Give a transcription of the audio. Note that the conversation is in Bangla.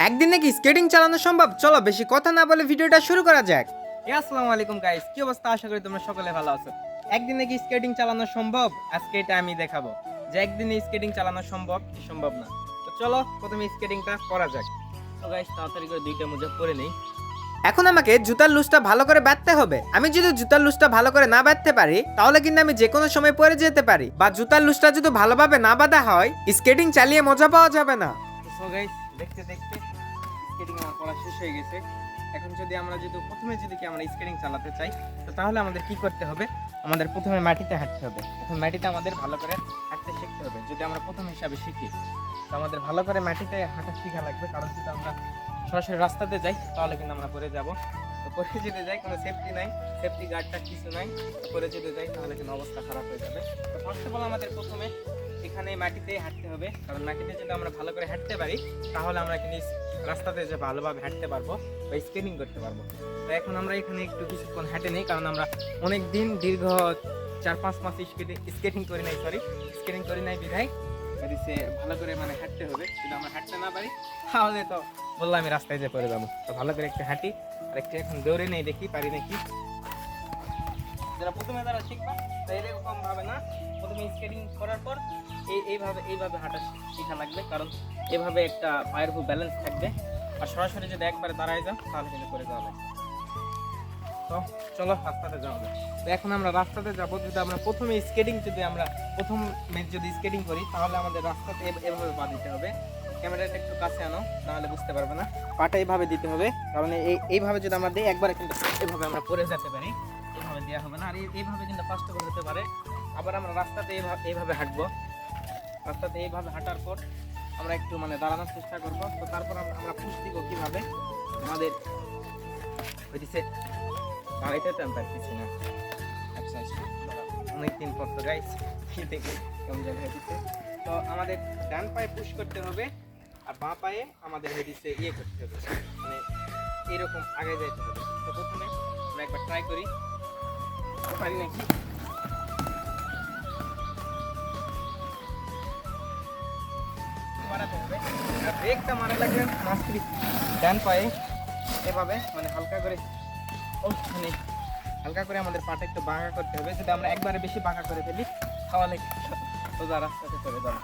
একদিন নাকি স্কেটিং চালানো সম্ভব। চলো বেশি কথা না বলে ভিডিওটা শুরু করা যাক। আসসালামু আলাইকুম গাইস, কি অবস্থা? আশা করি তোমরা সকলে ভালো আছো। একদিন নাকি স্কেটিং চালানো সম্ভব, আজকে এটা আমি দেখাবো যে একদিনে স্কেটিং চালানো সম্ভব কি সম্ভব না। তো চলো প্রথমে স্কেটিংটা করা যাক। তো গাইস তাড়াতাড়ি করে দুইটা মোজা পরে নেই। এখন আমাকে জুতার লুজটা ভালো করে বাঁধতে হবে। আমি যদি জুতার লুজটা ভালো করে না বাঁধতে পারি তাহলে কিন্তু আমি যে কোনো সময় পড়ে যেতে পারি, বা জুতার লুজটা যদি ভালোভাবে না বাঁধা হয় স্কেটিং চালিয়ে মজা পাওয়া যাবে না। সো গাইস দেখতে দেখতে স্কেটিং আমার পড়া শেষ হয়ে গেছে। এখন যদি আমরা প্রথমে আমরা স্কেটিং চালাতে চাই তো তাহলে আমাদের কি করতে হবে? আমাদের প্রথমে মাটিতে হাঁটতে হবে। এখন মাটিতে আমাদের ভালো করে হাঁটতে শিখতে হবে। যদি আমরা প্রথম হিসাবে শিখি তো আমাদের ভালো করে মাটিতে হাঁটা শেখা লাগবে, কারণ যদি আমরা সরাসরি রাস্তাতে যাই তাহলে কিন্তু আমরা পড়ে যাব। তো পড়ে যদি যাই কোনো সেফটি নাই, সেফটি গার্ডটা কিছু নাই, তো পড়ে যদি যাই তাহলে কিন্তু অবস্থা খারাপ হয়ে যাবে। তো ফার্স্ট অফ অল আমাদের প্রথমে এখানে মাটিতে হাঁটতে হবে, কারণ মাটিতে যদি আমরা ভালো করে হাঁটতে পারি তাহলে আমরা কিন্তু রাস্তাতে যে ভালোভাবে হাঁটতে পারবো বা স্কেটিং করতে পারবো। তো এখন আমরা এখানে একটু কিছুক্ষণ হাঁটে নেই, কারণ আমরা অনেক দিন দীর্ঘ 4-5 মাস স্কেটিং করি নাই বিধায় ভালো করে হাঁটতে হবে। যদি আমরা হাঁটতে না পারি তাহলে তো বললাম আমি রাস্তায় যে পড়ে যাবো। তো ভালো করে একটু হাঁটি আর একটু এখন দৌড়ে নেই, দেখি পারি নাকি। যারা শিখবা তো এরকম ভাবে না, প্রথমে স্কেটিং করার পর এইভাবে হাঁটা শেখা লাগবে, কারণ এভাবে একটা পায়ের উপর ব্যালেন্স থাকবে। আর সরাসরি যদি একবারে দাঁড়ায় যাও তাহলে কিন্তু করে যাওয়া লাগবে। তো চলো রাস্তাতে যাওয়া যাবে। তো এখন আমরা রাস্তাতে যাবো। যদি আমরা প্রথমে স্কেটিং করি তাহলে আমাদের রাস্তাতে এভাবে পা দিতে হবে। ক্যামেরাটা একটু কাছে আনো, নাহলে বুঝতে পারবে না। পাটা এইভাবে দিতে হবে, কারণ এইভাবে যদি আমরা দিই একবারে কিন্তু এভাবে আমরা পড়ে যেতে পারি। এইভাবে দেওয়া হবে না, আর এইভাবে কিন্তু কষ্টকর হতে পারে। আবার আমরা রাস্তাতে এইভাবে হাঁটবো। রাস্তাতে এইভাবে হাঁটার পর আমরা একটু দাঁড়ানোর চেষ্টা করবো। তো তারপর আমরা পুশ দিব কীভাবে আমাদের দাঁড়াইতে পারতেছি না। অনেকদিন পর তো গাইস কেমন জায়গায় দিচ্ছে। তো আমাদের ডান পায়ে পুশ করতে হবে আর বাঁ পায়ে আমাদের ইয়ে করতে হবে, এরকম আগে যাইতে হবে। তো প্রথমে আমরা একবার ট্রাই করি, পারি নাকি। মারাতে হবে আর ব্রেকটা মারা লাগবে মাঝখানে ডান পায়ে এভাবে হালকা করে হালকা করে আমাদের পাটা একটু বাঁকা করতে হবে। যদি আমরা একবারে বেশি বাঁকা করে ফেলি তাহলে সোজা রাস্তাতে চলে যাবো।